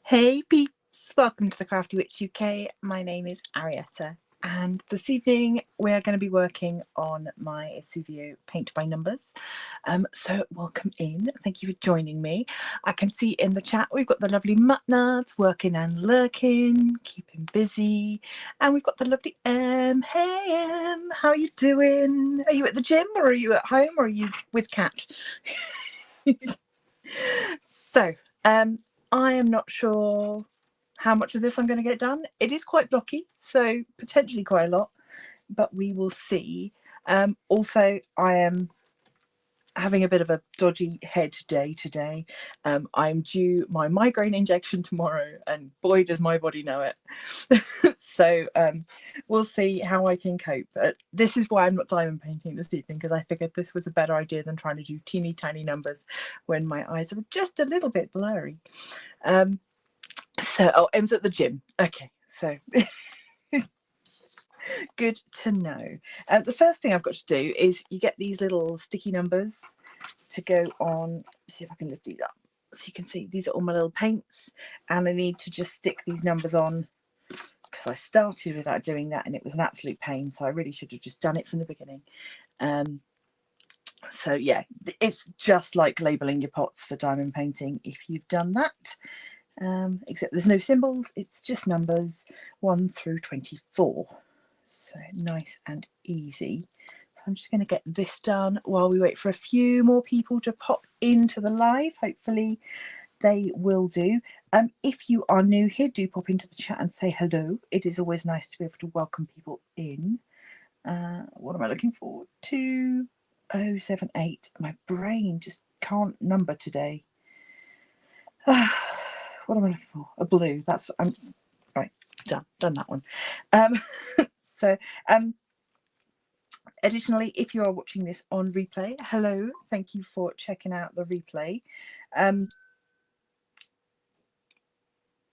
Hey peeps, welcome to the Crafty Witch UK. My name is Arietta, and this evening we're going to be working on my Suvio paint by numbers. So welcome in, thank you for joining me. I can see in the chat we've got the lovely Muttnuts working and lurking, keeping busy, and we've got the lovely M. Hey M, how are you doing? Are you at the gym or are you at home or are you with Cat? So I am not sure how much of this I'm going to get done. It is quite blocky, so potentially quite a lot, but we will see. Also, I am having a bit of a dodgy head day today. I'm due my migraine injection tomorrow, and boy, does my body know it. So we'll see how I can cope. This is why I'm not diamond painting this evening, because I figured this was a better idea than trying to do teeny tiny numbers when my eyes are just a little bit blurry. Em's at the gym. Okay, so good to know. The first thing I've got to do is you get these little sticky numbers to go on. See if I can lift these up so you can see these are all my little paints, and I need to just stick these numbers on because I started without doing that and it was an absolute pain, so I really should have just done it from the beginning. So yeah, it's just like labeling your pots for diamond painting if you've done that. Except there's no symbols, it's just numbers 1 through 24. So nice and easy. So I'm just going to get this done while we wait for a few more people to pop into the live. Hopefully they will do. If you are new here, do pop into the chat and say hello. It is always nice to be able to welcome people in. What am I looking for? 2078. My brain just can't number today. What am I looking for? A blue. That's what I'm right. Done that one. Additionally, if you are watching this on replay, hello, thank you for checking out the replay.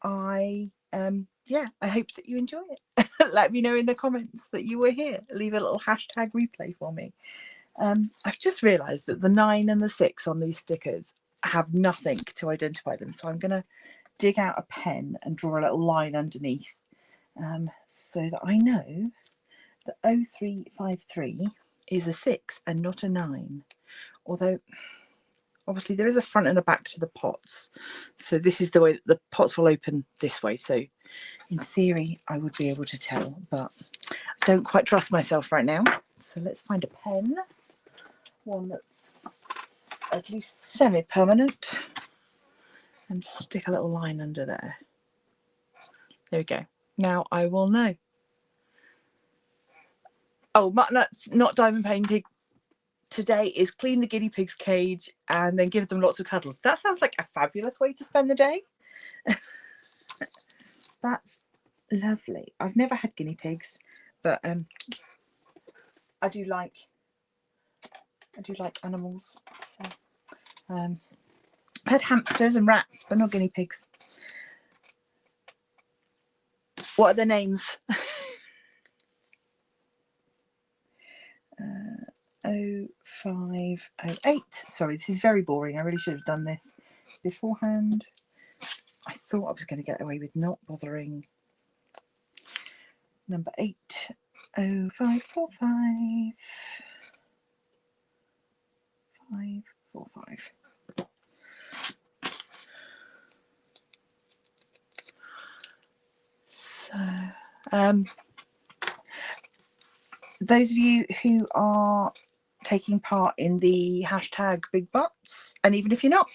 I hope that you enjoy it. Let me know in the comments that you were here. Leave a little hashtag replay for me. I've just realized that the 9 and the 6 on these stickers have nothing to identify them, so I'm going to dig out a pen and draw a little line underneath, so that I know that 0353 is a 6 and not a 9, although obviously there is a front and a back to the pots, so this is the way that the pots will open this way, so in theory I would be able to tell, but I don't quite trust myself right now. So let's find a pen, one that's at least semi-permanent, and stick a little line under there. There we go. Now I will know. Oh, Muttnuts not diamond painting today is clean the guinea pig's cage and then give them lots of cuddles. That sounds like a fabulous way to spend the day. That's lovely. I've never had guinea pigs, but I do like animals. So I had hamsters and rats, but not guinea pigs. What are their names? 0508. Sorry, this is very boring. I really should have done this beforehand. I thought I was going to get away with not bothering. Number 8, 0545 545. So those of you who are taking part in the hashtag big butts, and even if you're not,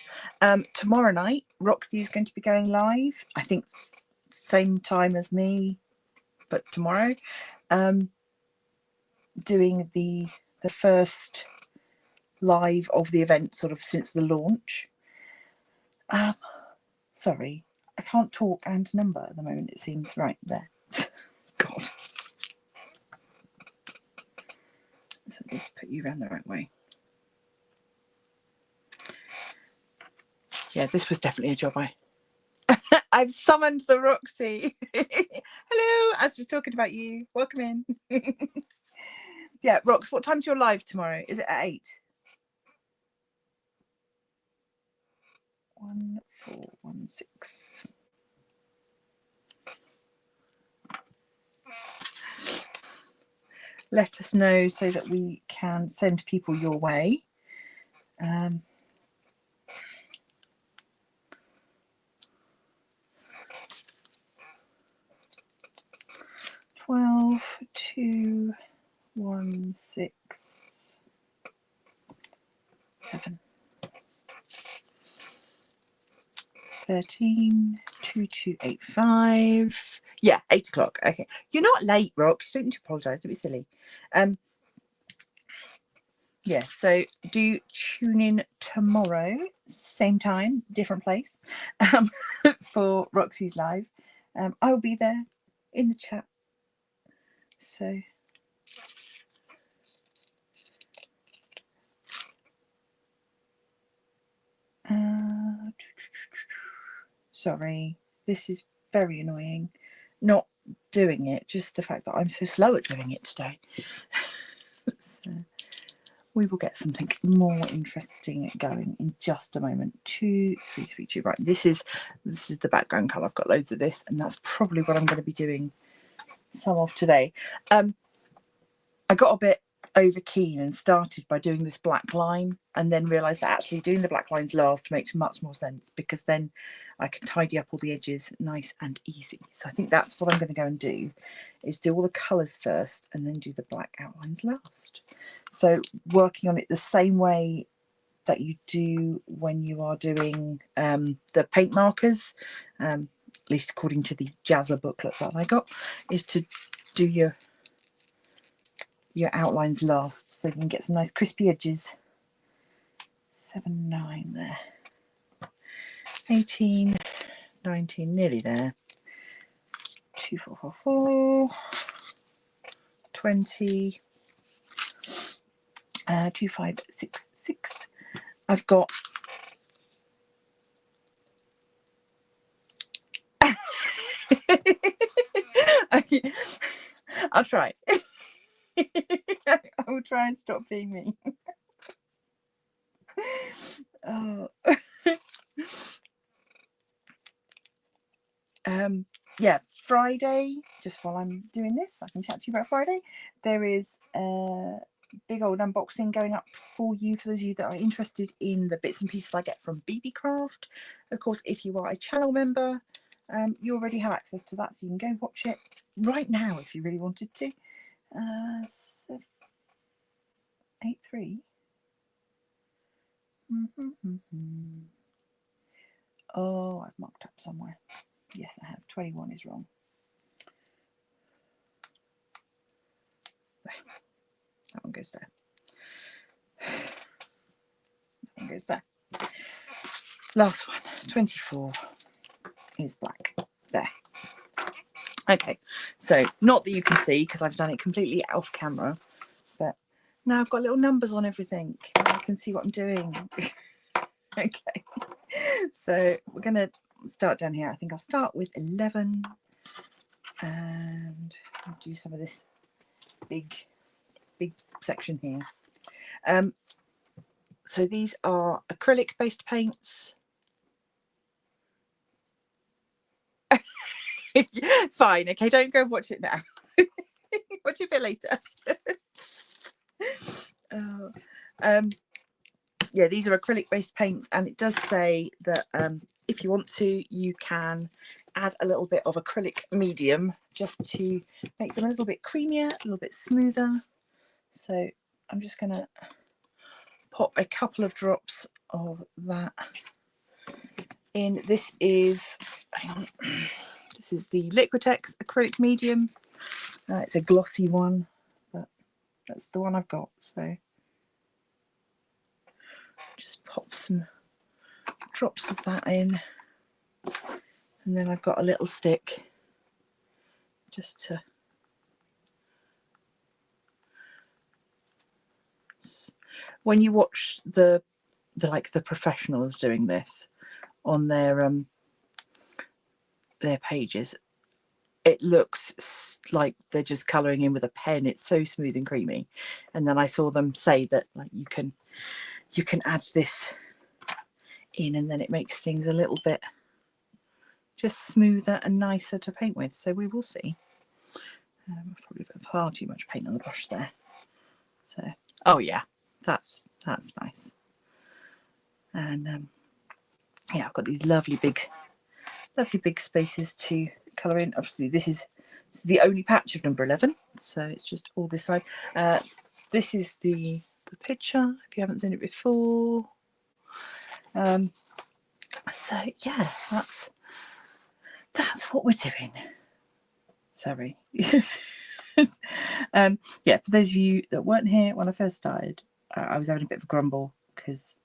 tomorrow night Roxy is going to be going live, I think same time as me, but tomorrow, doing the first live of the event sort of since the launch. Sorry, I can't talk and number at the moment, it seems. Right there. God. So let's put you around the right way. Yeah, this was definitely a job. I've summoned the Roxy. Hello, I was just talking about you. Welcome in. Yeah, Rox, what time's your live tomorrow? Is it at 8? 1416. let us know so that we can send people your way. 12, 2, 1, 6, 7, 13, 2, 2, 8, 5. Yeah, 8 o'clock. Okay, you're not late, Rox. You don't need to apologise. Don't be silly. Yeah, so do tune in tomorrow, same time, different place, for Roxy's live. I will be there in the chat. So sorry, this is very annoying. Not doing it, just the fact that I'm so slow at doing it today. So we will get something more interesting going in just a moment. 2, 3, 3, 2. Right, this is the background colour. I've got loads of this, and that's probably what I'm going to be doing some of today. I got a bit over keen and started by doing this black line, and then realised that actually doing the black lines last makes much more sense, because then I can tidy up all the edges nice and easy. So I think that's what I'm going to go and do, is do all the colours first and then do the black outlines last. So working on it the same way that you do when you are doing the paint markers, at least according to the Jazza booklet that I got, is to do your outlines last, so you can get some nice crispy edges. 7, 9 there. 18, 19, nearly there. 2, 4, 4, 4. 20. 2, 5, 6, 6. I've got I'll try. I will try and stop being mean. Oh. Yeah, Friday, just while I'm doing this, I can chat to you about Friday. There is a big old unboxing going up for you, for those of you that are interested in the bits and pieces I get from BeeBeeCraft. Of course, if you are a channel member, you already have access to that, so you can go watch it right now if you really wanted to. 8, 3. Oh, I've marked up somewhere. Yes, I have. 21 is wrong. There. That one goes there. That one goes there. Last one. 24 is black. There. Okay, so not that you can see because I've done it completely off camera, but now I've got little numbers on everything. I can see what I'm doing. Okay, so we're going to start down here. I think I'll start with 11 and I'll do some of this big section here. So these are acrylic based paints. Fine, okay, don't go watch it now. Watch it a bit later. Yeah, these are acrylic based paints, and it does say that if you want to, you can add a little bit of acrylic medium just to make them a little bit creamier, a little bit smoother. So I'm just going to pop a couple of drops of that in. This is, hang on, this is the Liquitex acrylic medium. It's a glossy one, but that's the one I've got. So just pop some drops of that in, and then I've got a little stick just to when you watch the professionals doing this on their pages, it looks like they're just colouring in with a pen. It's so smooth and creamy. And then I saw them say that like you can add this in, and then it makes things a little bit just smoother and nicer to paint with. So we will see. I've probably put far too much paint on the brush there. So, oh yeah, that's nice. And yeah, I've got these lovely big spaces to colour in. Obviously, this is the only patch of number 11, so it's just all this side. This is the picture, if you haven't seen it before. So yeah, that's what we're doing. Sorry. Yeah, for those of you that weren't here when I first started, I was having a bit of a grumble because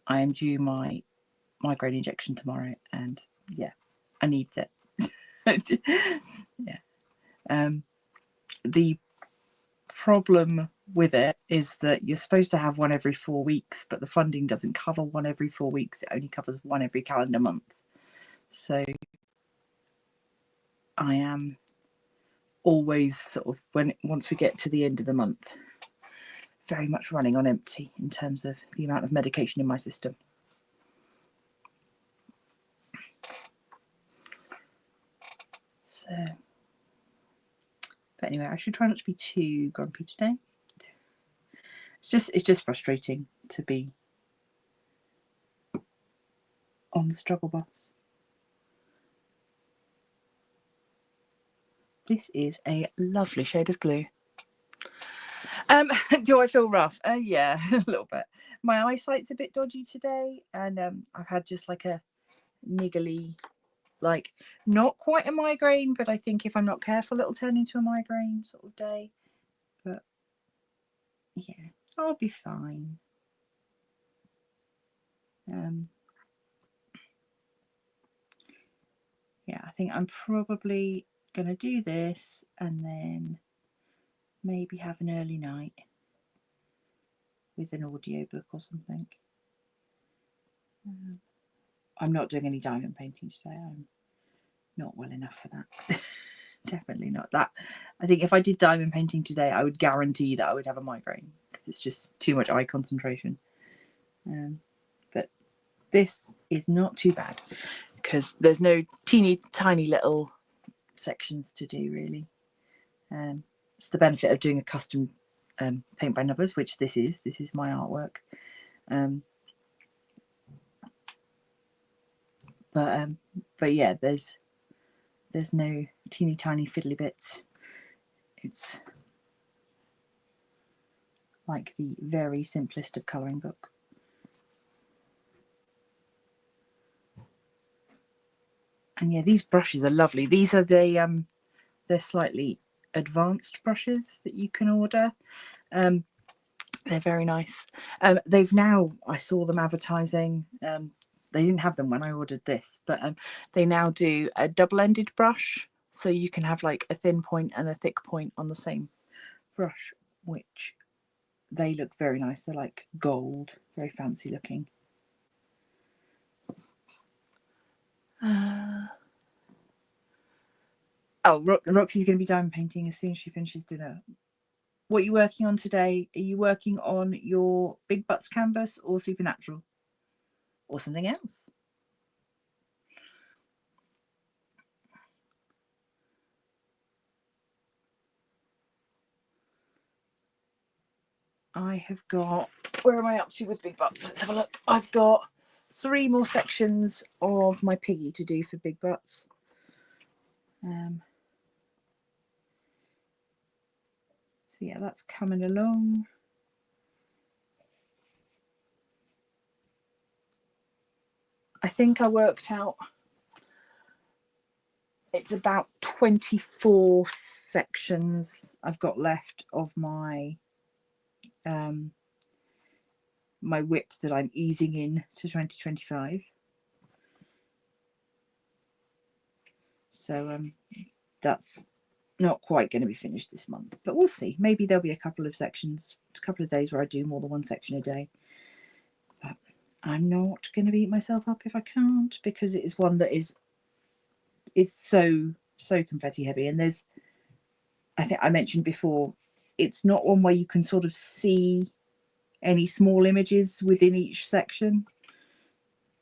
I am due my migraine injection tomorrow, and yeah, I need it. Yeah. The problem with it is that you're supposed to have one every 4 weeks, but the funding doesn't cover one every 4 weeks. It only covers one every calendar month. So I am always sort of, once we get to the end of the month, very much running on empty in terms of the amount of medication in my system. So, but anyway, I should try not to be too grumpy today. It's just frustrating to be on the struggle bus. This is a lovely shade of blue. Do I feel rough? Yeah, a little bit. My eyesight's a bit dodgy today, and I've had just like a niggly, like not quite a migraine, but I think if I'm not careful, it'll turn into a migraine sort of day. But yeah, I'll be fine. Yeah, I think I'm probably going to do this and then maybe have an early night with an audiobook or something. I'm not doing any diamond painting today. I'm not well enough for that. Definitely not that. I think if I did diamond painting today, I would guarantee that I would have a migraine because it's just too much eye concentration. But this is not too bad because there's no teeny tiny little sections to do really. It's the benefit of doing a custom paint by numbers, which this is my artwork. But yeah, there's no teeny tiny fiddly bits. It's like the very simplest of colouring book. And yeah, these brushes are lovely. These are the they're slightly advanced brushes that you can order. They're very nice. They've now, I saw them advertising. They didn't have them when I ordered this, but they now do a double-ended brush, so you can have like a thin point and a thick point on the same brush, which they look very nice. They're like gold, very fancy looking. Oh, Roxy's going to be diamond painting as soon as she finishes dinner. What are you working on today? Are you working on your Big Butts canvas or Supernatural? Or something else? I have got, where am I up to with Big Butts? Let's have a look. I've got 3 more sections of my piggy to do for Big Butts. So yeah, that's coming along. I think I worked out it's about 24 sections I've got left of my my whip that I'm easing in to 2025. So that's not quite going to be finished this month, but we'll see. Maybe there'll be a couple of sections, a couple of days where I do more than one section a day. But I'm not going to beat myself up if I can't, because it is one that is so confetti heavy. And there's, I think I mentioned before, it's not one where you can sort of see any small images within each section.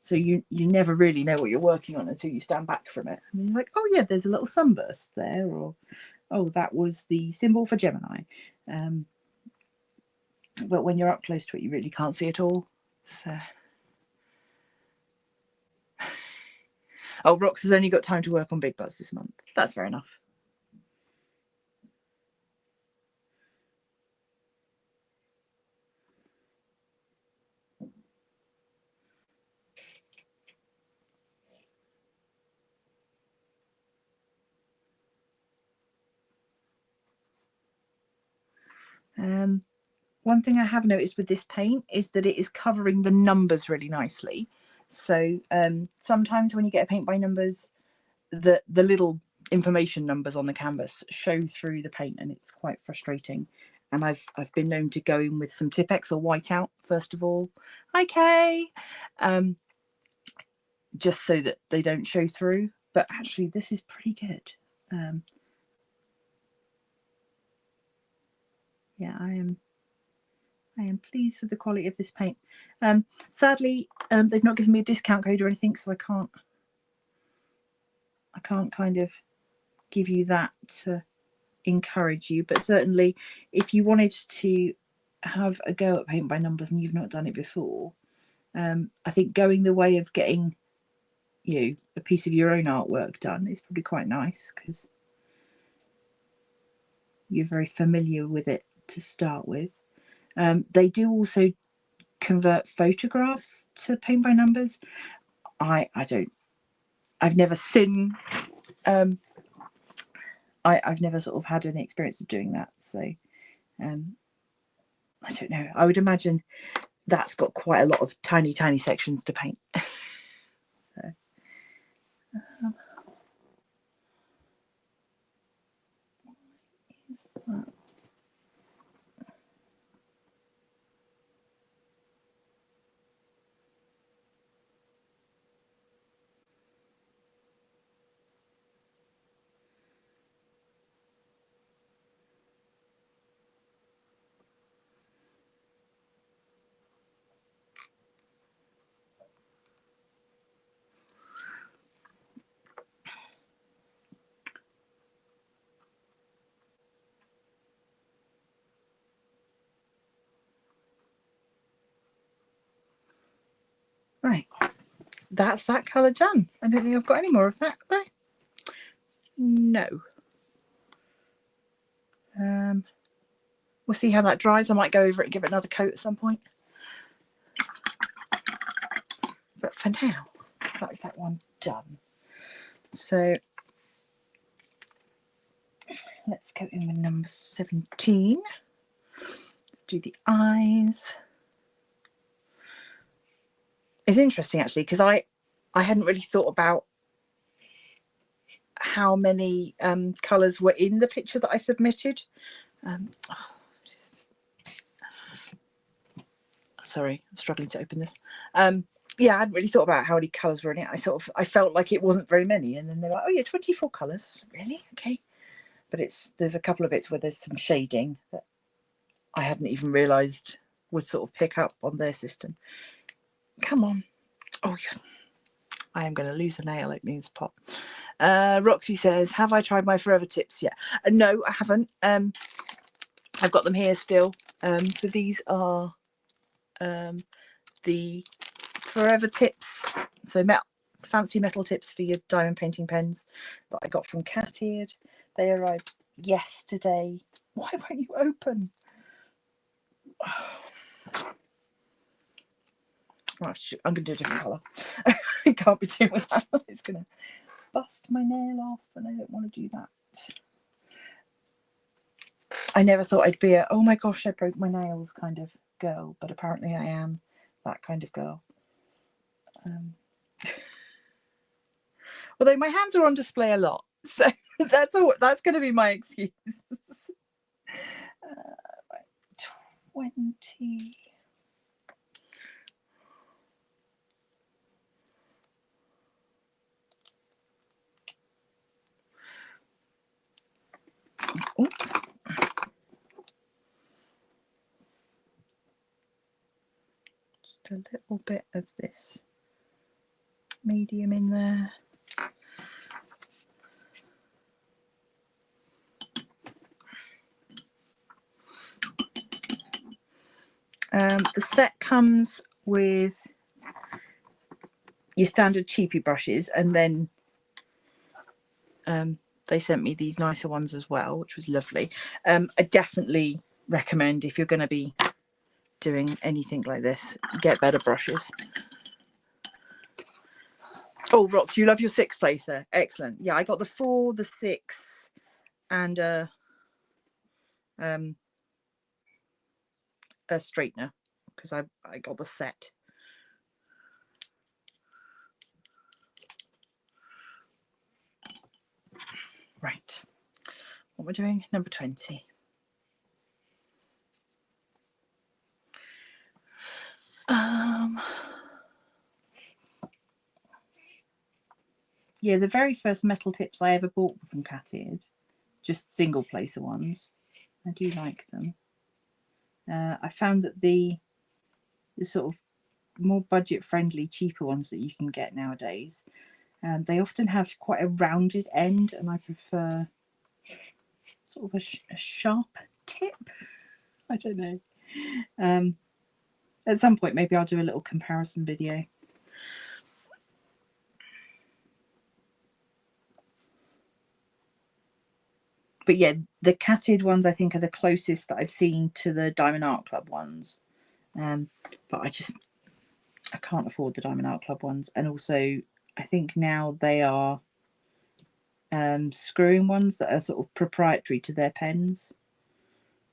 So you never really know what you're working on until you stand back from it. And you're like, oh yeah, there's a little sunburst there, or Oh, that was the symbol for Gemini. But when you're up close to it, you really can't see it all. So, oh, Rox has only got time to work on Big Buzz this month. That's fair enough. One thing I have noticed with this paint is that it is covering the numbers really nicely. So sometimes when you get a paint by numbers, the little information numbers on the canvas show through the paint, and it's quite frustrating. And I've been known to go in with some Tipex or whiteout first of all. Hi, Kay. Just so that they don't show through. But actually, this is pretty good. Yeah, I am pleased with the quality of this paint. Sadly, they've not given me a discount code or anything, so I can't kind of give you that to encourage you. But certainly, if you wanted to have a go at paint by numbers and you've not done it before, I think going the way of getting a piece of your own artwork done is probably quite nice, because you're very familiar with it to start with. They do also convert photographs to paint by numbers. I've never seen I've never sort of had any experience of doing that, so I don't know. I would imagine that's got quite a lot of tiny sections to paint. So, what is that? Right, that's that colour done. I don't think I've got any more of that. No. We'll see how that dries. I might go over it and give it another coat at some point. But for now, that's that one done. So let's go in with number 17. Let's do the eyes. It's interesting actually, because I hadn't really thought about how many colours were in the picture that I submitted. Sorry, I'm struggling to open this. Yeah, I hadn't really thought about how many colours were in it. I felt like it wasn't very many, and then they're like, oh yeah, 24 colours. Really? Okay. But there's a couple of bits where there's some shading that I hadn't even realised would sort of pick up on their system. Come on. Oh yeah. I am going to lose a nail opening this pot. Roxy says, have I tried my Forever Tips yet? No, I haven't. I've got them here still. So these are the Forever Tips. So fancy metal tips for your diamond painting pens that I got from Catted. They arrived yesterday. Why won't you open? I'm going to do a different colour. I can't be doing that. It's going to bust my nail off, and I don't want to do that. I never thought I'd be a, oh my gosh, I broke my nails kind of girl, but apparently I am that kind of girl. Although my hands are on display a lot, so that's going to be my excuse. Right, 20. Oops. Just a little bit of this medium in there. The set comes with your standard cheapy brushes, and then they sent me these nicer ones as well, which was lovely. I definitely recommend, if you're going to be doing anything like this, get better brushes. Oh, Rox, you love your 6 placer. Excellent. Yeah, I got the 4, the 6, and a straightener, because I got the set. Right, what we're doing, number 20. Yeah, the very first metal tips I ever bought from Catted, just single placer ones. I do like them. I found that the sort of more budget friendly, cheaper ones that you can get nowadays, they often have quite a rounded end, and I prefer sort of a sharper tip. I don't know. At some point maybe I'll do a little comparison video. But yeah, the Catted ones I think are the closest that I've seen to the Diamond Art Club ones. But I can't afford the Diamond Art Club ones. And also I think now they are screwing ones that are sort of proprietary to their pens.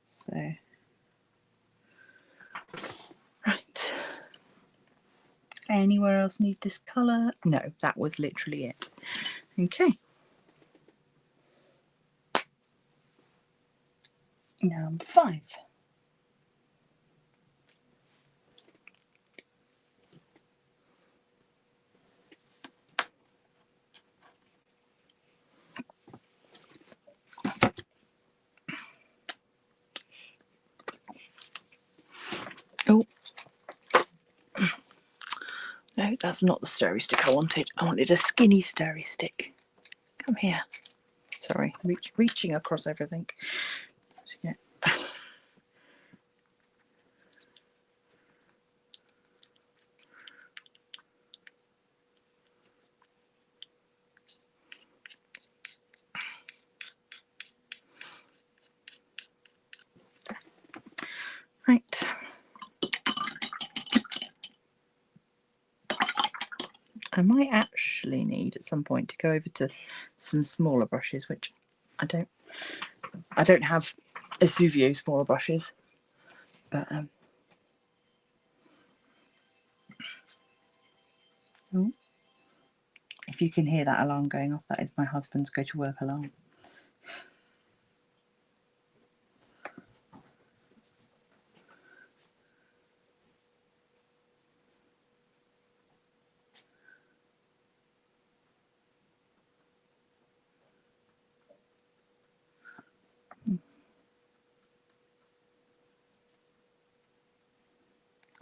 So, right. Anywhere else need this colour? No, that was literally it. Okay. Number 5. Oh. No, that's not the stirry stick I wanted. I wanted a skinny stirry stick. Come here. Sorry, reaching across everything. Yeah. Right. I might actually need at some point to go over to some smaller brushes, which I don't have Esuvio smaller brushes, but oh, if you can hear that alarm going off, that is my husband's go to work alarm.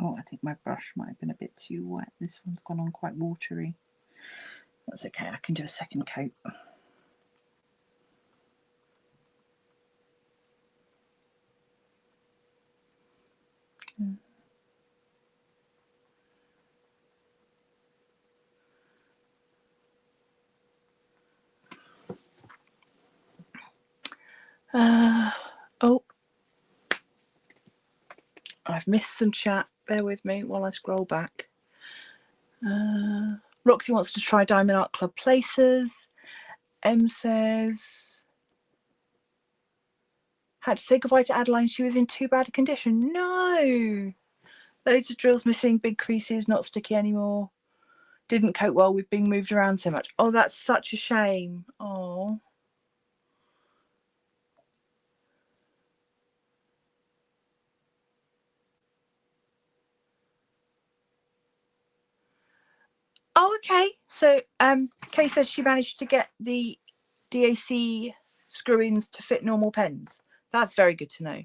Oh, I think my brush might have been a bit too wet. This one's gone on quite watery. That's okay, I can do a second coat. Oh, I've missed some chat. Bear with me while I scroll back. Roxy wants to try Diamond Art Club places. M says, had to say goodbye to Adeline. She was in too bad a condition. No. Loads of drills missing, big creases, not sticky anymore. Didn't coat well with being moved around so much. Oh, that's such a shame. Oh. Oh, okay. So Kay says she managed to get the DAC screw-ins to fit normal pens. That's very good to know.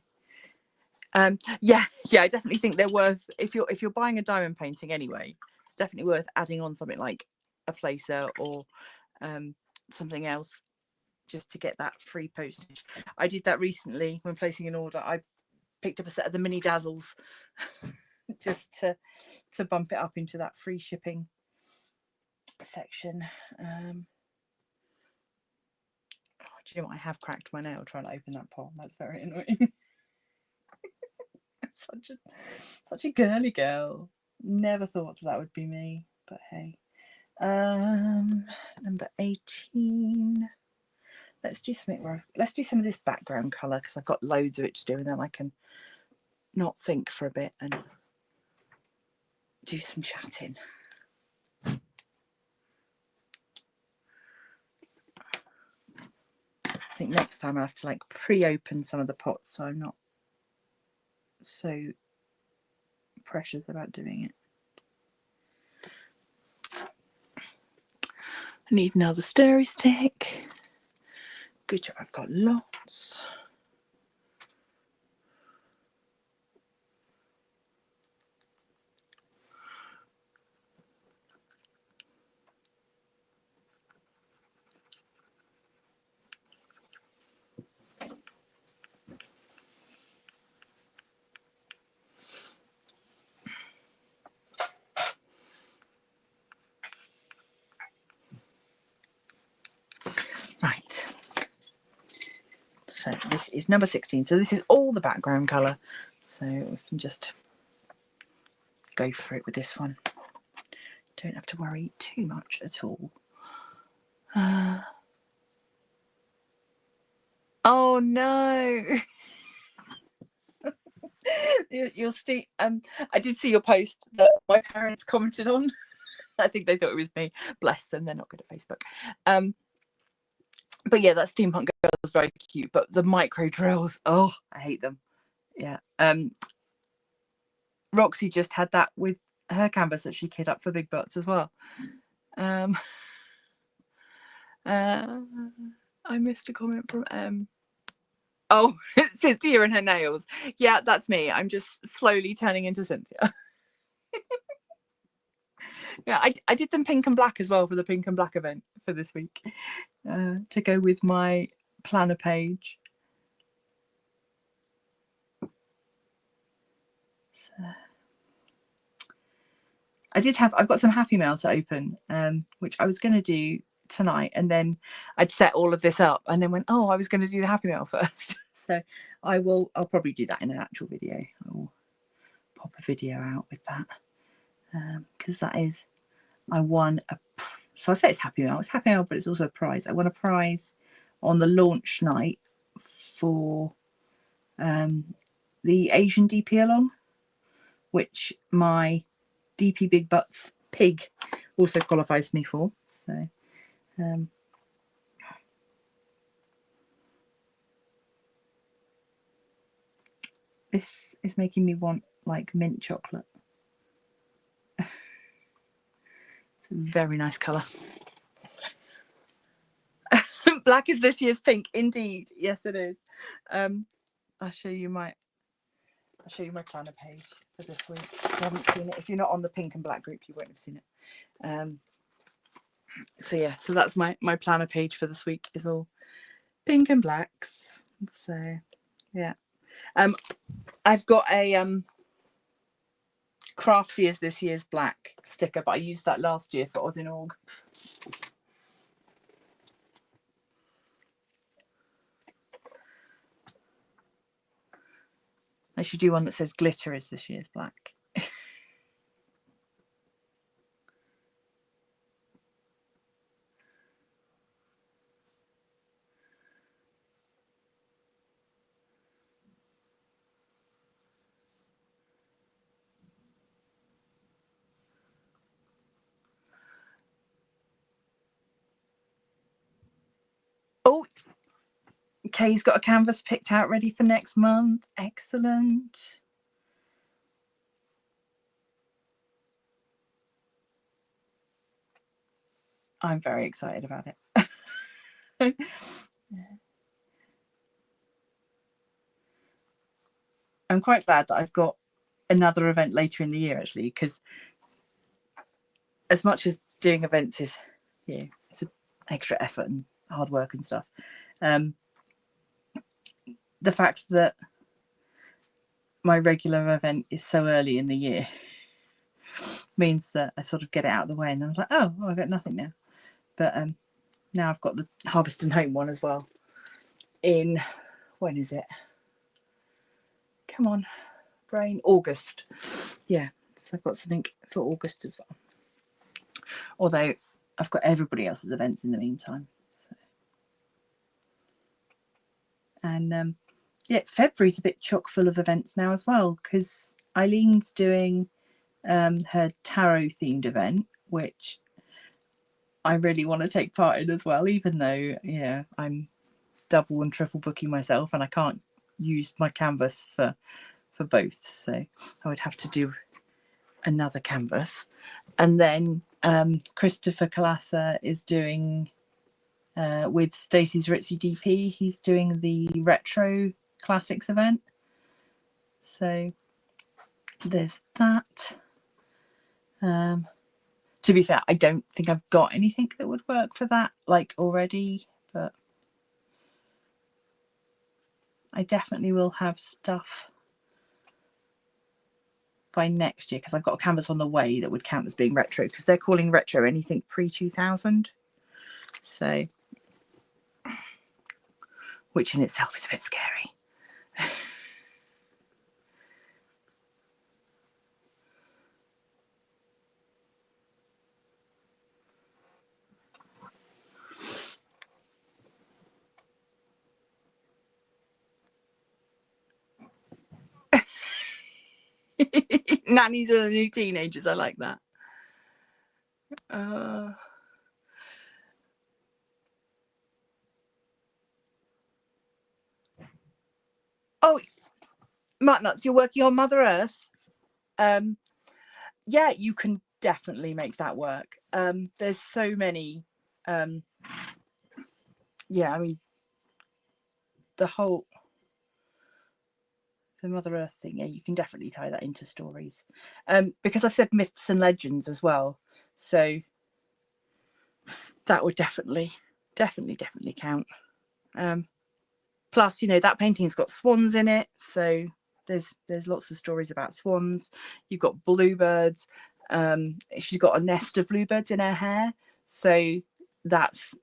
Yeah, I definitely think they're worth, if you're buying a diamond painting anyway, it's definitely worth adding on something like a placer or something else just to get that free postage. I did that recently when placing an order. I picked up a set of the mini dazzles just to bump it up into that free shipping section. Do you know what? I have cracked my nail trying to open that pot. That's very annoying. I'm such a girly girl. Never thought that would be me, but hey. Number 18. Let's do something let's do some of this background colour, because I've got loads of it to do, and then I can not think for a bit and do some chatting. I think next time I have to like pre-open some of the pots, so I'm not so precious about doing it. I need another stirry stick. Good job, I've got lots. Right. So this is number 16. So this is all the background colour. So we can just go for it with this one. Don't have to worry too much at all. Oh no. You'll see. I did see your post that my parents commented on. I think they thought it was me. Bless them, they're not good at Facebook. But yeah, that steampunk girl is very cute. But the micro drills, oh, I hate them. Yeah. Roxy just had that with her canvas that she kit up for Big Butts as well. I missed a comment from oh, Cynthia and her nails. Yeah, that's me. I'm just slowly turning into Cynthia. Yeah, I did them pink and black as well for the pink and black event for this week, to go with my planner page. So, I've got some Happy Mail to open, which I was going to do tonight, and then I'd set all of this up and then went, oh, I was going to do the Happy Mail first. So I'll probably do that in an actual video. I'll pop a video out with that, because that is, I won a, so I say it's Happy Mail, but it's also a prize. I won a prize on the launch night for the Asian DP along, which my DP Big Butts pig also qualifies me for. So this is making me want like mint chocolate. It's a very nice colour. Black is this year's pink, indeed. Yes, it is. I'll show you my planner page for this week. If you haven't seen it, if you're not on the pink and black group, you won't have seen it. So yeah, so that's my planner page for this week, is all pink and blacks. So yeah, I've got a Crafty is this year's black sticker, but I used that last year for Oz in Org. I should do one that says glitter is this year's black. Oh, Kay's got a canvas picked out ready for next month. Excellent. I'm very excited about it. I'm quite glad that I've got another event later in the year, actually, because as much as doing events is, yeah, it's an extra effort and hard work and stuff. The fact that my regular event is so early in the year, means that I sort of get it out of the way, and I was like, oh, I've got nothing now. But now I've got the Harvest and Home one as well. In, when is it? Come on, brain. August. Yeah, so I've got something for August as well. Although I've got everybody else's events in the meantime. So. And yeah, February's a bit chock full of events now as well, because Eileen's doing her tarot themed event, which I really want to take part in as well, even though, yeah, I'm double and triple booking myself and I can't use my canvas for both. So I would have to do another canvas. And then Christopher Kalasa is doing, with Stacey's Ritzy DP, he's doing the Retro Classics event. So there's that. To be fair, I don't think I've got anything that would work for that, like, already, but I definitely will have stuff by next year, because I've got a canvas on the way that would count as being retro, because they're calling retro anything pre-2000. So, which in itself is a bit scary. Nannies are the new teenagers. I like that. Oh, Mark Nuts, you're working on Mother Earth. Yeah, you can definitely make that work. There's so many. Yeah, I mean, the Mother Earth thing, yeah, you can definitely tie that into stories. Because I've said myths and legends as well. So that would definitely count. Plus, you know, that painting's got swans in it, so there's lots of stories about swans. You've got bluebirds. She's got a nest of bluebirds in her hair, so that's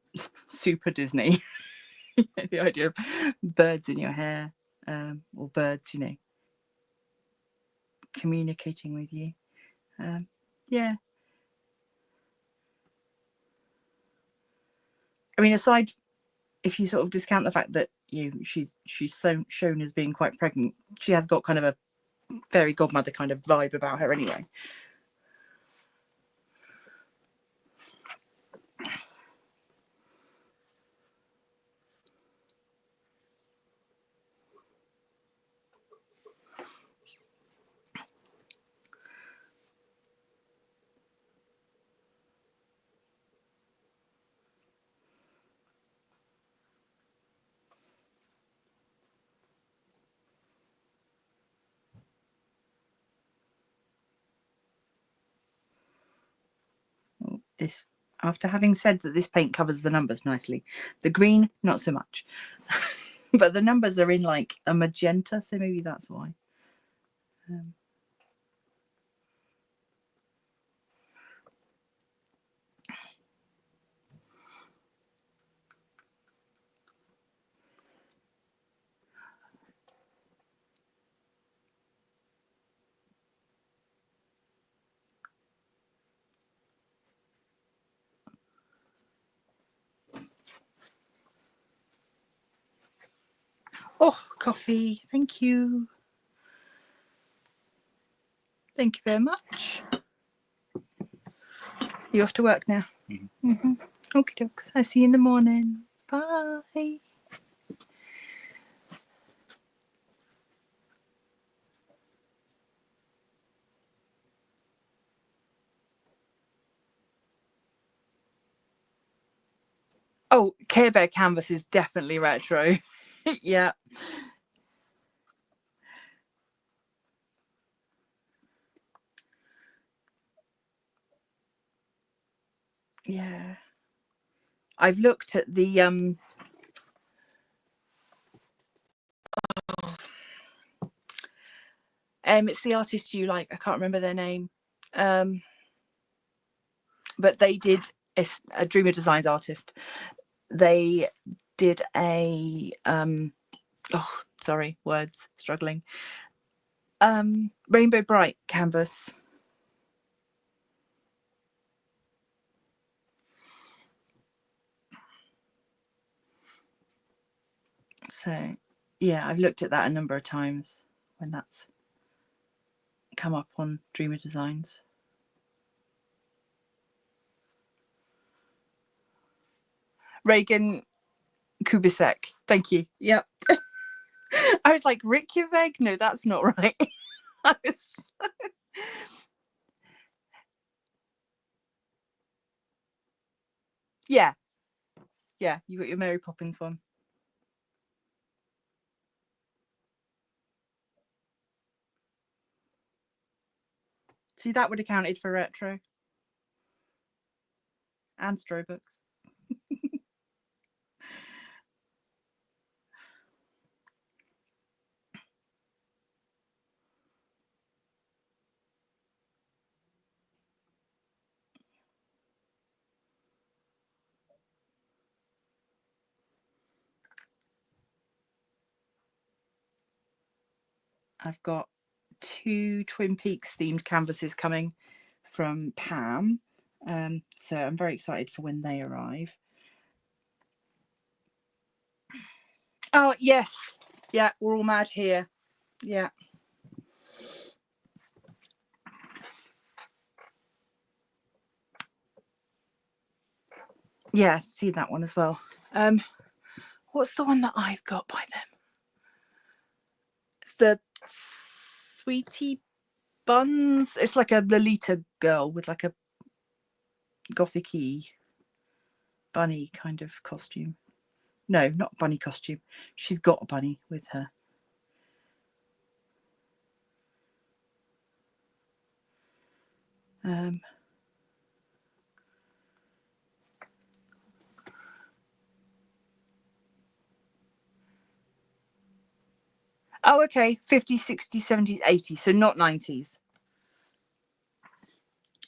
super Disney. The idea of birds in your hair, or birds, you know, communicating with you. Yeah. I mean, aside, if you sort of discount the fact that, you know, she's shown as being quite pregnant, she has got kind of a fairy godmother kind of vibe about her anyway. This, after having said that this paint covers the numbers nicely, the green not so much. But the numbers are in like a magenta, so maybe that's why. Oh, coffee, thank you. Thank you very much. You off to work now? Mm-hmm. Okie dokes. I see you in the morning. Bye. Oh, Care Bear canvas is definitely retro. Yeah. Yeah. I've looked at the It's the artist you like. I can't remember their name. But they did a Dreamer Designs artist. They did a sorry, words struggling. Rainbow Bright canvas. So yeah, I've looked at that a number of times when that's come up on Dreamer Designs. Reagan Kubisek, thank you. Yep. I was like, Reykjavik? No, that's not right. I was... yeah, you got your Mary Poppins one. See, that would have counted for retro and Strobooks. I've got 2 Twin Peaks themed canvases coming from Pam, so I'm very excited for when they arrive. Oh yes, yeah, we're all mad here. Yeah. Yeah, see that one as well. What's the one that I've got by them? It's the Sweetie Buns. It's like a Lolita girl with like a gothic-y bunny kind of costume. No, not bunny costume. She's got a bunny with her. Oh, okay. 50s, 60s, 70s, 80s. So not 90s.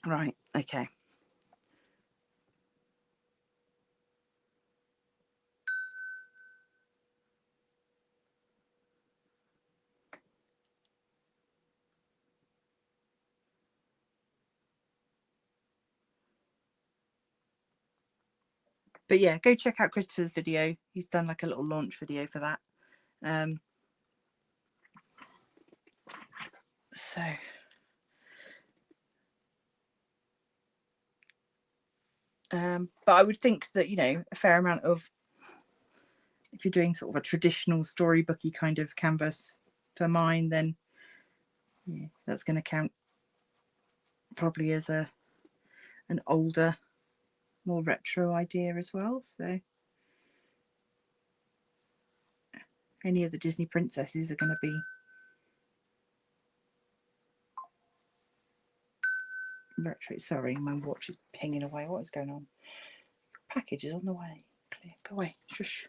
Right. Okay. But yeah, go check out Christopher's video. He's done like a little launch video for that. But I would think that, you know, a fair amount of, if you're doing sort of a traditional storybooky kind of canvas for mine, then yeah, that's going to count probably as an older, more retro idea as well. So any of the Disney princesses are going to be retro. Sorry, my watch is pinging away. What is going on? Package is on the way. Clear. Go away. Shush.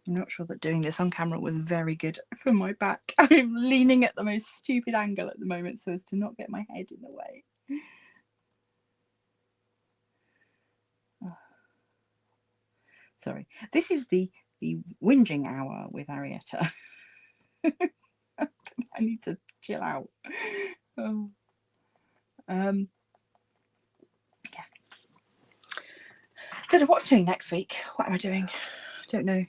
I'm not sure that doing this on camera was very good for my back. I'm leaning at the most stupid angle at the moment so as to not get my head in the way. Oh. Sorry. This is the whinging hour with Arietta. I need to chill out. Oh. Yeah. Don't know what I'm doing next week. What am I doing? I don't know.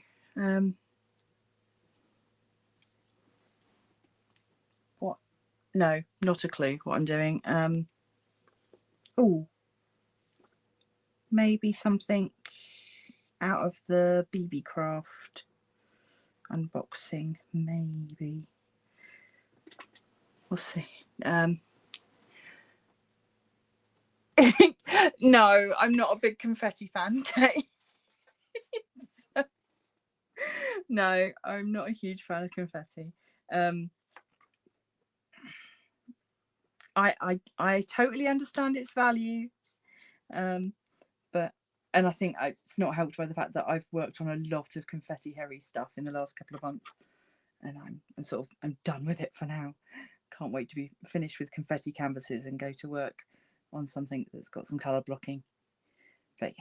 What? No, not a clue what I'm doing. Oh, maybe something out of the BeeBeeCraft unboxing. Maybe. We'll see. No, I'm not a big confetti fan, Kate. No, I'm not a huge fan of confetti. I totally understand its value, but I think it's not helped by the fact that I've worked on a lot of confetti hairy stuff in the last couple of months, and I'm done with it for now. Can't wait to be finished with confetti canvases and go to work on something that's got some colour blocking. But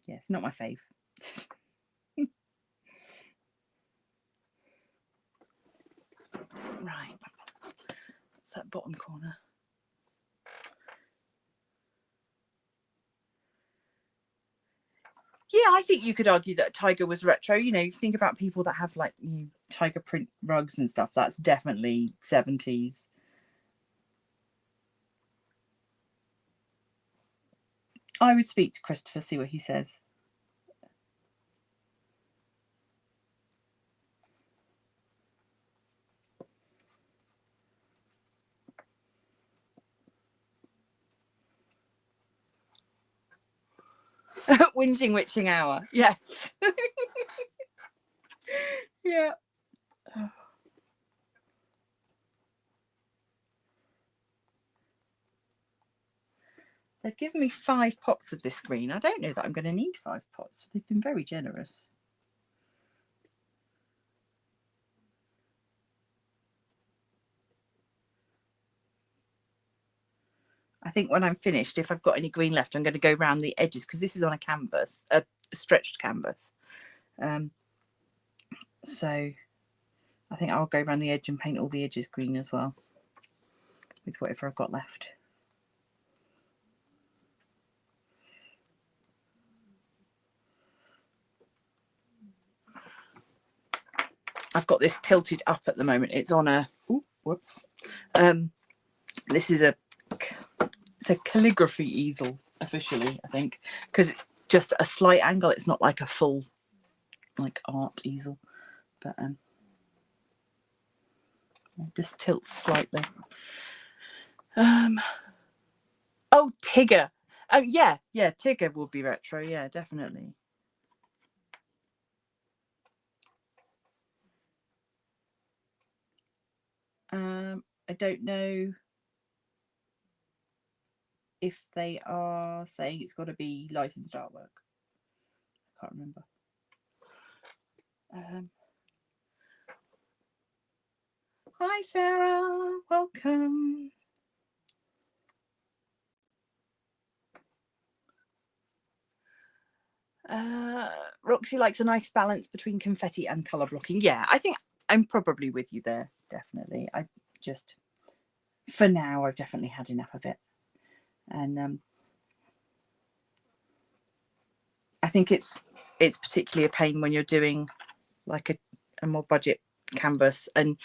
yeah, it's not my fave. Right, what's that bottom corner? Yeah, I think you could argue that tiger was retro. You know, you think about people that have like tiger print rugs and stuff. That's definitely 70s. I would speak to Christopher, see what he says. Whinging witching hour. Yes. Yeah. They've given me 5 pots of this green. I don't know that I'm going to need 5 pots. They've been very generous. I think when I'm finished, if I've got any green left, I'm going to go around the edges because this is on a canvas, a stretched canvas. So I think I'll go around the edge and paint all the edges green as well with whatever I've got left. I've got this tilted up at the moment. It's on a, whoops. This is it's a calligraphy easel officially, I think, because it's just a slight angle. It's not like a full like art easel, but just tilts slightly. Oh, Tigger. Oh yeah, Tigger will be retro. Yeah, definitely. I don't know if they are saying it's got to be licensed artwork. I can't remember. Hi Sarah, welcome. Roxy likes a nice balance between confetti and colour blocking. Yeah, I think I'm probably with you there, definitely. I just, for now, I've definitely had enough of it. And I think it's particularly a pain when you're doing like a more budget canvas, and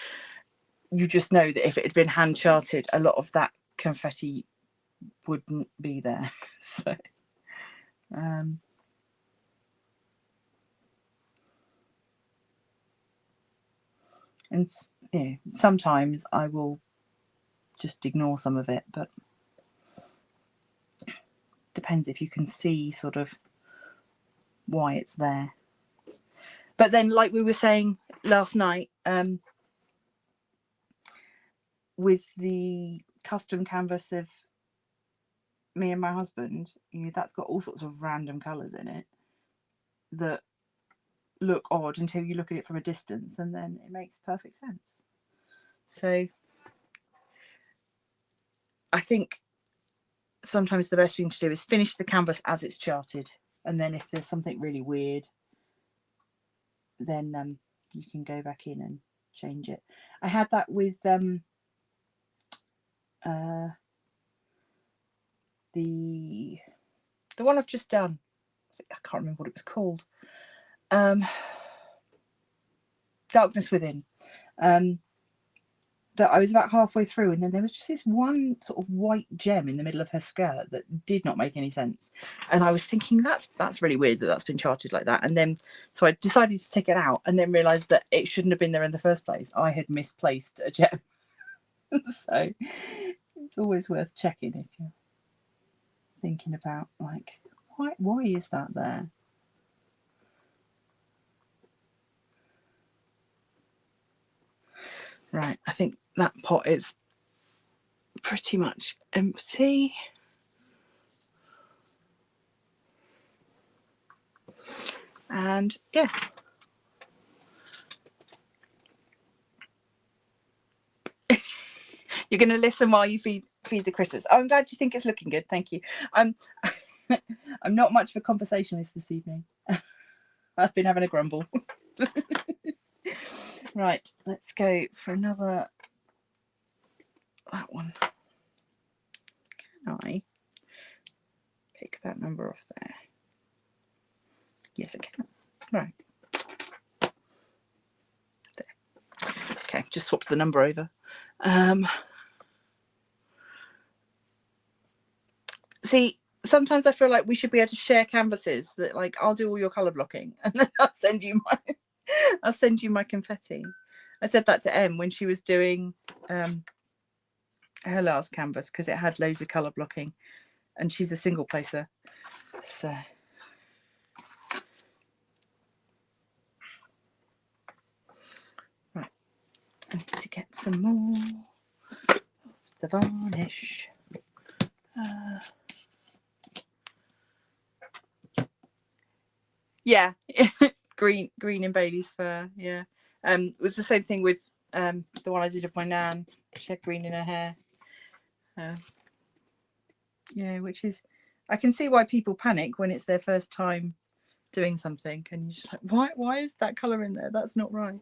you just know that if it had been hand charted, a lot of that confetti wouldn't be there. So and yeah, sometimes I will just ignore some of it, but depends if you can see sort of why it's there. But then, like we were saying last night, with the custom canvas of me and my husband, that's got all sorts of random colours in it that look odd until you look at it from a distance, and then it makes perfect sense. So I think sometimes the best thing to do is finish the canvas as it's charted, and then if there's something really weird, then you can go back in and change it. I had that with the one I've just done. I can't remember what it was called. Darkness Within. That I was about halfway through, and then there was just this one sort of white gem in the middle of her skirt that did not make any sense, and I was thinking that's really weird that that's been charted like that. And then so I decided to take it out, and then realized that it shouldn't have been there in the first place. I had misplaced a gem. So it's always worth checking if you thinking about, like, why is that there? Right, I think that pot is pretty much empty. And yeah. You're going to listen while you feed the critters. Oh, I'm glad you think it's looking good. Thank you. I'm not much of a conversationalist this evening. I've been having a grumble. Right, let's go for another. That one. Can I pick that number off there? Yes, I can. Right. There. Okay, just swapped the number over. See, sometimes I feel like we should be able to share canvases. That, like, I'll do all your colour blocking, and then I'll send you my confetti. I said that to Em when she was doing her last canvas, because it had loads of colour blocking, and she's a single placer. So right, I need to get some more of the varnish. Yeah, green in Bailey's fur. Yeah, it was the same thing with the one I did of my nan. She had green in her hair. Yeah, which is, I can see why people panic when it's their first time doing something, and you're just like, why is that colour in there? That's not right.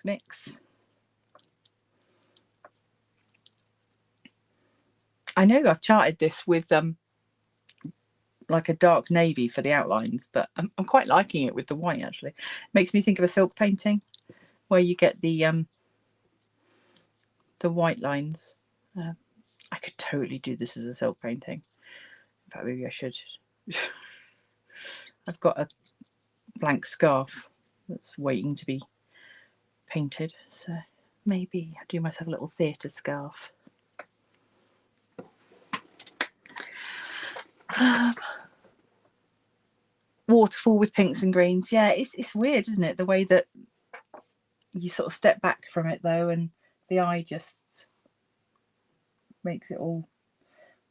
Mix. I know I've charted this with like a dark navy for the outlines, but I'm quite liking it with the white. Actually, it makes me think of a silk painting where you get the white lines. I could totally do this as a silk painting. In fact, maybe I should. I've got a blank scarf that's waiting to be painted, so maybe I'll do myself a little theatre scarf. Waterfall with pinks and greens. Yeah, it's weird, isn't it? The way that you sort of step back from it, though, and the eye just makes it all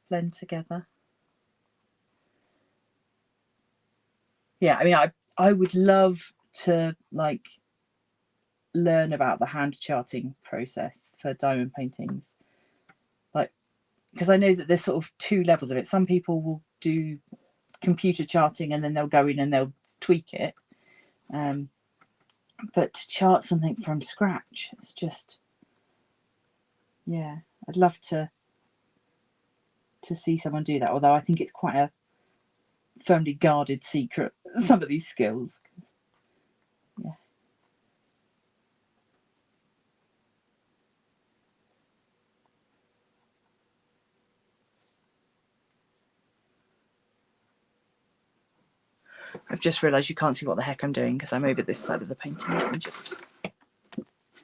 blend together. Yeah, I mean, I would love to, like, learn about the hand charting process for diamond paintings, like, because I know that there's sort of two levels of it. Some people will do computer charting and then they'll go in and they'll tweak it, but to chart something from scratch, it's just, yeah, I'd love to see someone do that, although I think it's quite a firmly guarded secret, some of these skills. Yeah. I've just realised you can't see what the heck I'm doing because I'm over this side of the painting. I can just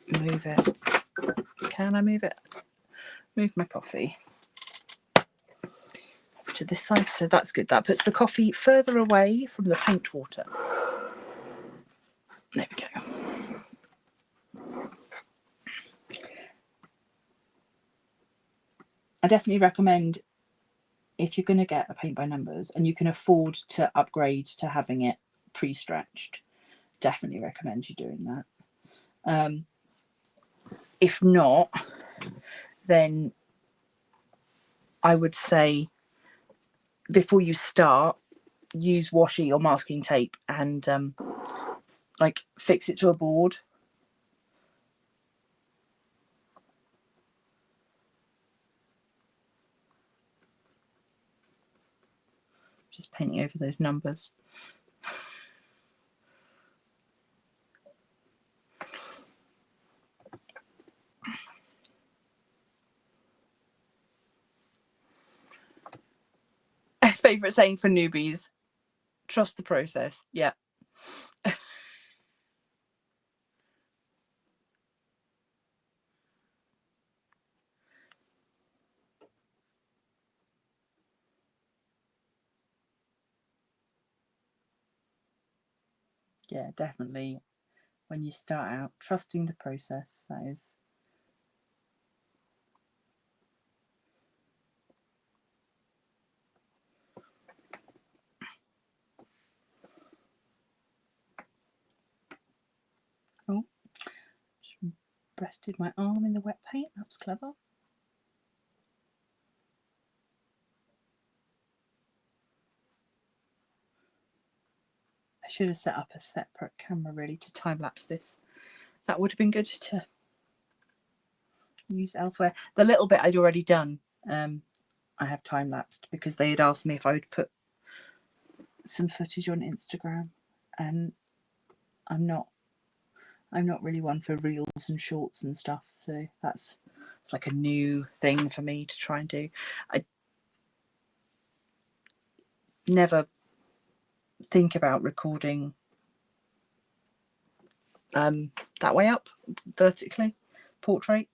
move it. Can I move it? Move my coffee to this side, so that's good. That puts the coffee further away from the paint water. There we go. I definitely recommend, if you're going to get a paint by numbers and you can afford to upgrade to having it pre-stretched, definitely recommend you doing that. If not, then I would say before you start, use washi or masking tape and like fix it to a board. Just painting over those numbers. Favorite saying for newbies: trust the process. Yeah. Yeah, definitely. When you start out, trusting the process, that is. Oh, just rested my arm in the wet paint. That was clever. I should have set up a separate camera really to time lapse this. That would have been good to use elsewhere. The little bit I'd already done, I have time lapsed because they had asked me if I would put some footage on Instagram, and I'm not really one for reels and shorts and stuff, so it's like a new thing for me to try and do. I never think about recording that way up, vertically, portrait.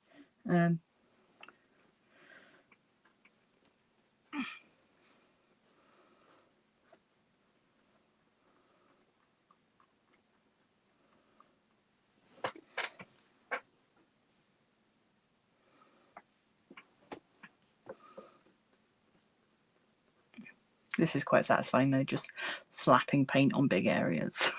This is quite satisfying though, just slapping paint on big areas.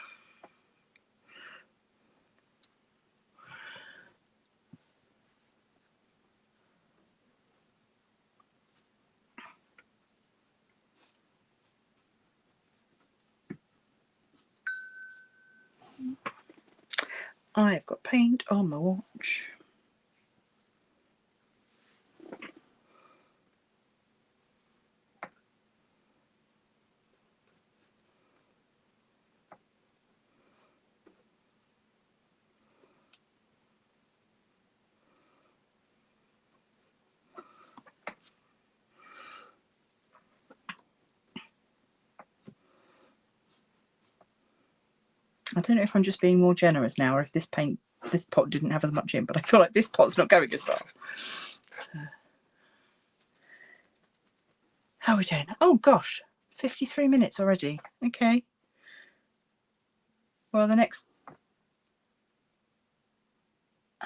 I've got paint on my watch. I don't know if I'm just being more generous now, or if this pot didn't have as much in, but I feel like this pot's not going as far. So, how are we doing? Oh gosh, 53 minutes already. Okay. Well, the next...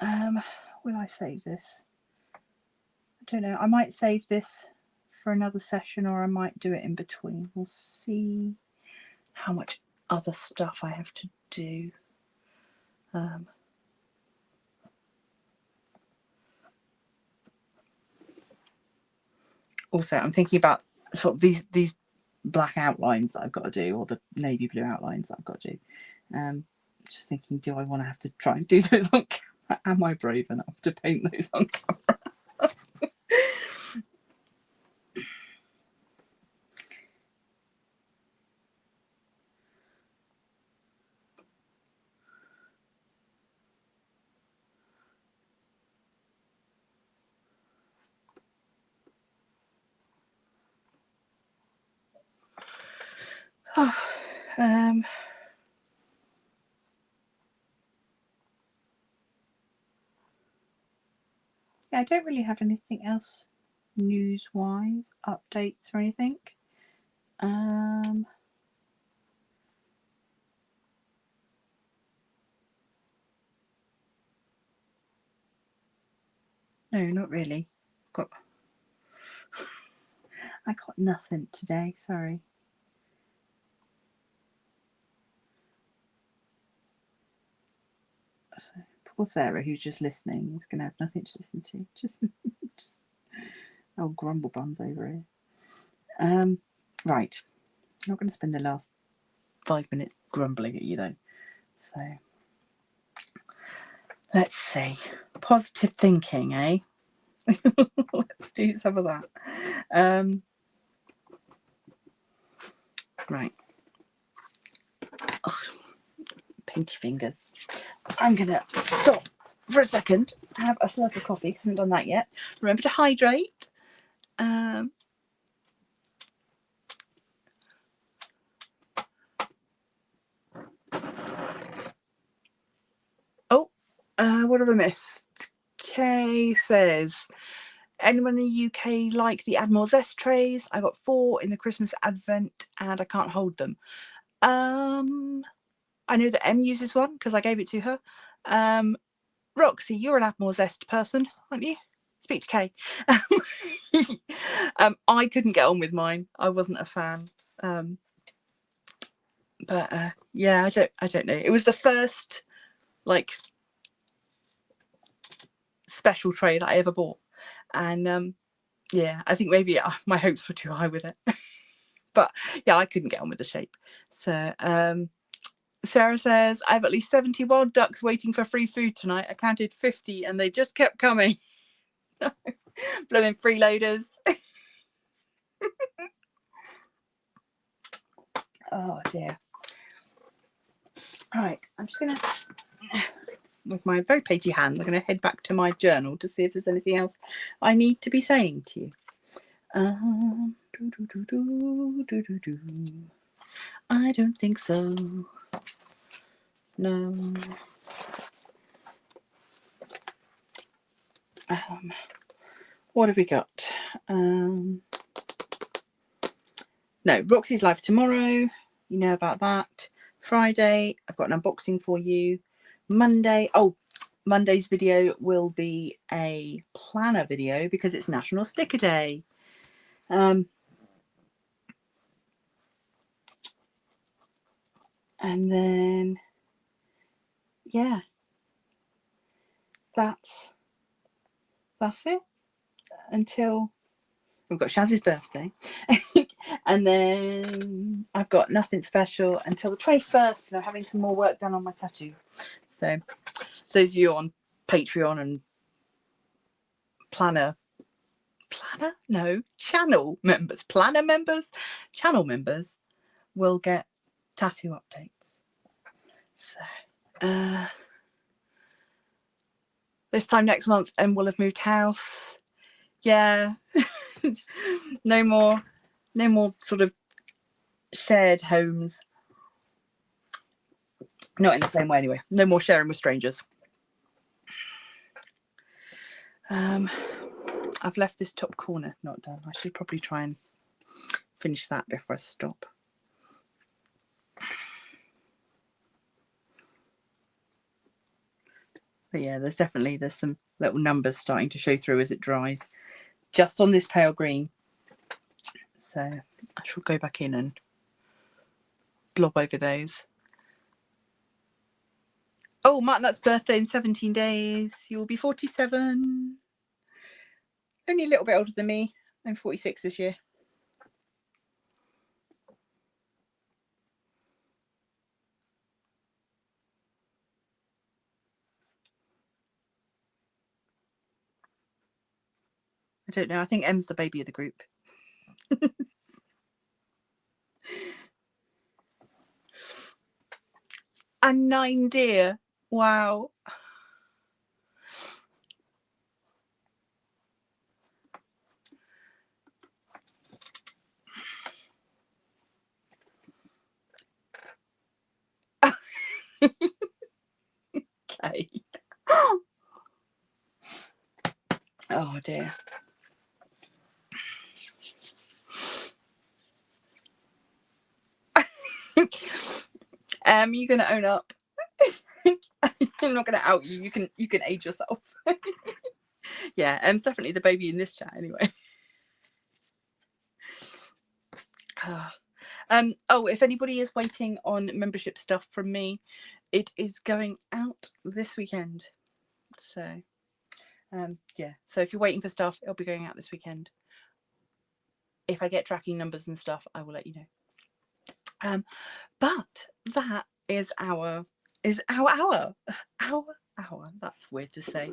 will I save this? I don't know. I might save this for another session, or I might do it in between. We'll see how much other stuff I have to do. Also, I'm thinking about sort of these black outlines that I've got to do, or the navy blue outlines that I've got to do. Just thinking, do I want to have to try and do those on camera? Am I brave enough to paint those on camera? Yeah, I don't really have anything else news-wise, updates or anything. No, not really. I got nothing today, sorry. So, poor Sarah, who's just listening, is going to have nothing to listen to. Just old grumble bums over here. Right. I'm not going to spend the last 5 minutes grumbling at you though. So, let's see. Positive thinking, eh? Let's do some of that. Right. Oh, painty fingers. I'm going to stop for a second, have a slurp of coffee because I haven't done that yet. Remember to hydrate. What have I missed? Kay says, anyone in the UK like the Admiral Zest trays? I got 4 in the Christmas Advent and I can't hold them. I I know that Em uses one because I gave it to her. Roxy, you're an Add More Zest person, aren't you? Speak to Kay. I couldn't get on with mine. I wasn't a fan. But yeah, I don't know. It was the first like special tray that I ever bought, and yeah, I think maybe my hopes were too high with it. But yeah, I couldn't get on with the shape. So Sarah says, I have at least 70 wild ducks waiting for free food tonight. I counted 50 and they just kept coming. Blooming freeloaders. Oh dear. Right, I'm just gonna, with my very pagy hand, I'm gonna head back to my journal to see if there's anything else I need to be saying to you. I don't think so. No. What have we got? No, Roxy's live tomorrow. You know about that. Friday, I've got an unboxing for you. Monday, Monday's video will be a planner video because it's National Sticker Day. And then, yeah, that's it until we've got Shaz's birthday. And then I've got nothing special until the 21st, and I'm having some more work done on my tattoo. So those of you on Patreon and channel members will get tattoo updates. So this time next month, and we'll have moved house. Yeah. no more sort of shared homes. Not in the same way anyway. No more sharing with strangers. I've left this top corner not done. I should probably try and finish that before I stop. But yeah, there's some little numbers starting to show through as it dries, just on this pale green. So I shall go back in and blob over those. Oh, Martin, that's birthday in 17 days. You'll be 47. Only a little bit older than me. I'm 46 this year. I don't know. I think Em's the baby of the group. And 9 deer. Wow. Okay. Oh dear. You're gonna own up. I'm not gonna out you. You can age yourself. Yeah, Em's definitely the baby in this chat anyway. Oh, if anybody is waiting on membership stuff from me, it is going out this weekend. So yeah, so if you're waiting for stuff, it'll be going out this weekend. If I get tracking numbers and stuff, I will let you know. But that is our hour. That's weird to say.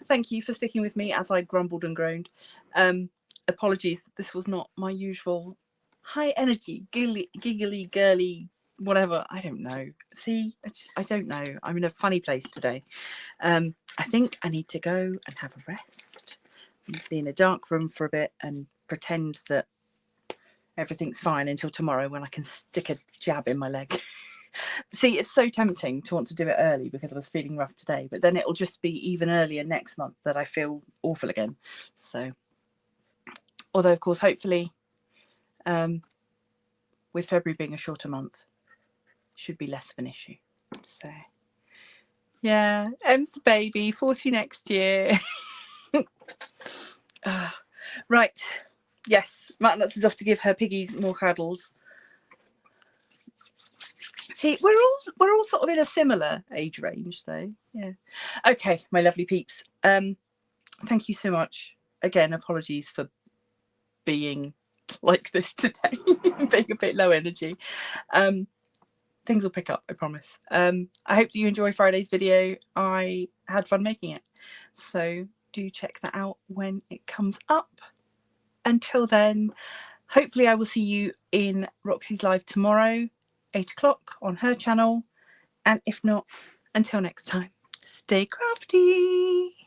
Thank you for sticking with me as I grumbled and groaned. Apologies, this was not my usual high energy, giggly, girly, whatever. I don't know. See, I don't know. I'm in a funny place today. I think I need to go and have a rest, be in a dark room for a bit and pretend that everything's fine until tomorrow when I can stick a jab in my leg. See, it's so tempting to want to do it early because I was feeling rough today, but then it'll just be even earlier next month that I feel awful again. So, although of course, hopefully, with February being a shorter month, should be less of an issue. So yeah, Em's the baby, 40 next year. Right, yes, Martinus is off to give her piggies more cuddles. See, we're all sort of in a similar age range though. Yeah. Okay, my lovely peeps. Thank you so much. Again, apologies for being like this today, being a bit low energy. Things will pick up, I promise. I hope that you enjoy Friday's video. I had fun making it. So do check that out when it comes up. Until then, hopefully I will see you in Roxy's live tomorrow, 8 o'clock on her channel. And if not, until next time, stay crafty.